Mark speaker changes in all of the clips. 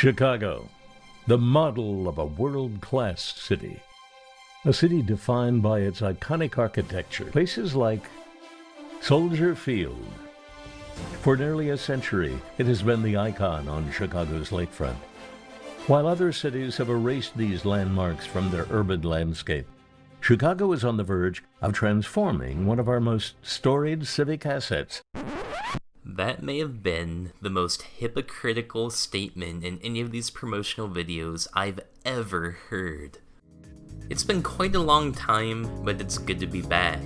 Speaker 1: Chicago, the model of a world-class city. A city defined by its iconic architecture. Places like Soldier Field. For nearly a century, it has been the icon on Chicago's lakefront. While other cities have erased these landmarks from their urban landscape, Chicago is on the verge of transforming one of our most storied civic assets.
Speaker 2: That may have been the most hypocritical statement in any of these promotional videos I've ever heard. It's been quite a long time, but it's good to be back.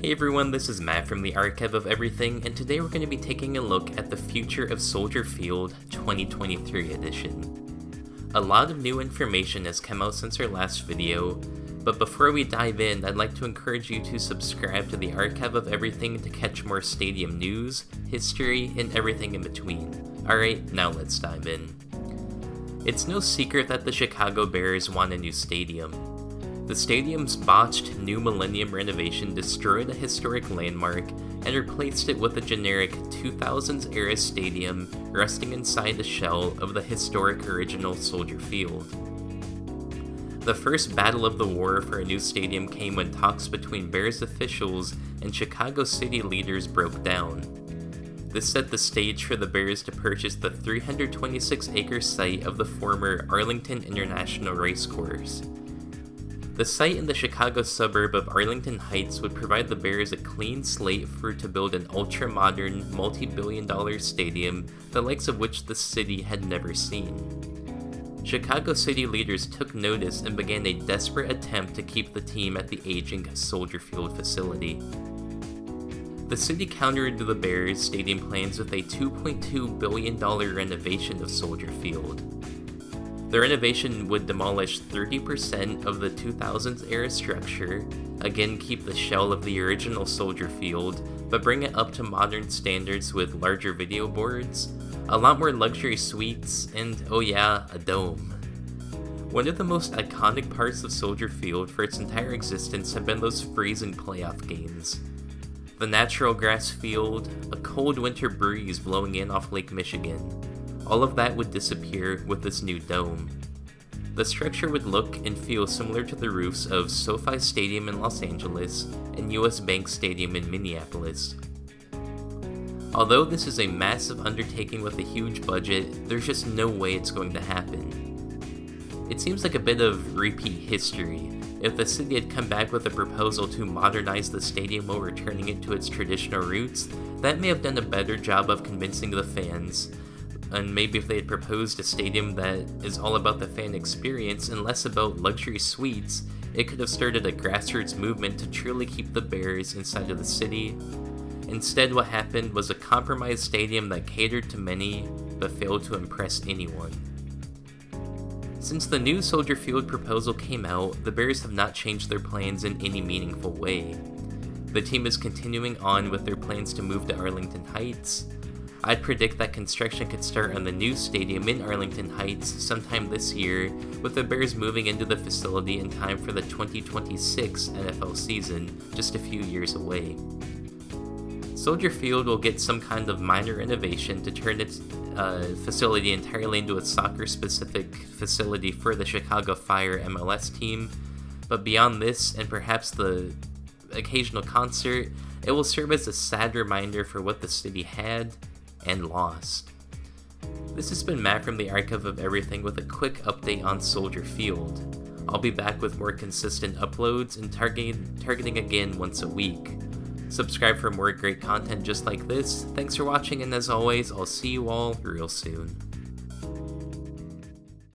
Speaker 2: Hey everyone, this is Matt from the Archive of Everything, and today we're going to be taking a look at the future of Soldier Field 2023 edition. A lot of new information has come out since our last video, but before we dive in, I'd like to encourage you to subscribe to the Archive of Everything to catch more stadium news, history, and everything in between. Alright, now let's dive in. It's no secret that the Chicago Bears want a new stadium. The stadium's botched new millennium renovation destroyed a historic landmark and replaced it with a generic 2000s era stadium resting inside a shell of the historic original Soldier Field. The first battle of the war for a new stadium came when talks between Bears officials and Chicago city leaders broke down. This set the stage for the Bears to purchase the 326-acre site of the former Arlington International Racecourse. The site in the Chicago suburb of Arlington Heights would provide the Bears a clean slate to build an ultra-modern, multi-billion-dollar stadium, the likes of which the city had never seen. Chicago city leaders took notice and began a desperate attempt to keep the team at the aging Soldier Field facility. The city countered the Bears' stadium plans with a $2.2 billion renovation of Soldier Field. The renovation would demolish 30% of the 2000s era structure, again keep the shell of the original Soldier Field, but bring it up to modern standards with larger video boards, a lot more luxury suites, and oh yeah, a dome. One of the most iconic parts of Soldier Field for its entire existence have been those freezing playoff games. The natural grass field, a cold winter breeze blowing in off Lake Michigan. All of that would disappear with this new dome. The structure would look and feel similar to the roofs of SoFi Stadium in Los Angeles and US Bank Stadium in Minneapolis. Although this is a massive undertaking with a huge budget, there's just no way it's going to happen. It seems like a bit of repeat history. If the city had come back with a proposal to modernize the stadium while returning it to its traditional roots, that may have done a better job of convincing the fans. And maybe if they had proposed a stadium that is all about the fan experience and less about luxury suites, it could have started a grassroots movement to truly keep the Bears inside of the city. Instead, what happened was a compromised stadium that catered to many, but failed to impress anyone. Since the new Soldier Field proposal came out, the Bears have not changed their plans in any meaningful way. The team is continuing on with their plans to move to Arlington Heights. I'd predict that construction could start on the new stadium in Arlington Heights sometime this year, with the Bears moving into the facility in time for the 2026 NFL season, just a few years away. Soldier Field will get some kind of minor renovation to turn its facility entirely into a soccer-specific facility for the Chicago Fire MLS team, but beyond this, and perhaps the occasional concert, it will serve as a sad reminder for what the city had and lost. This has been Matt from the Archive of Everything with a quick update on Soldier Field. I'll be back with more consistent uploads and targeting again once a week. Subscribe for more great content just like this. Thanks for watching, and as always, I'll see you all real soon.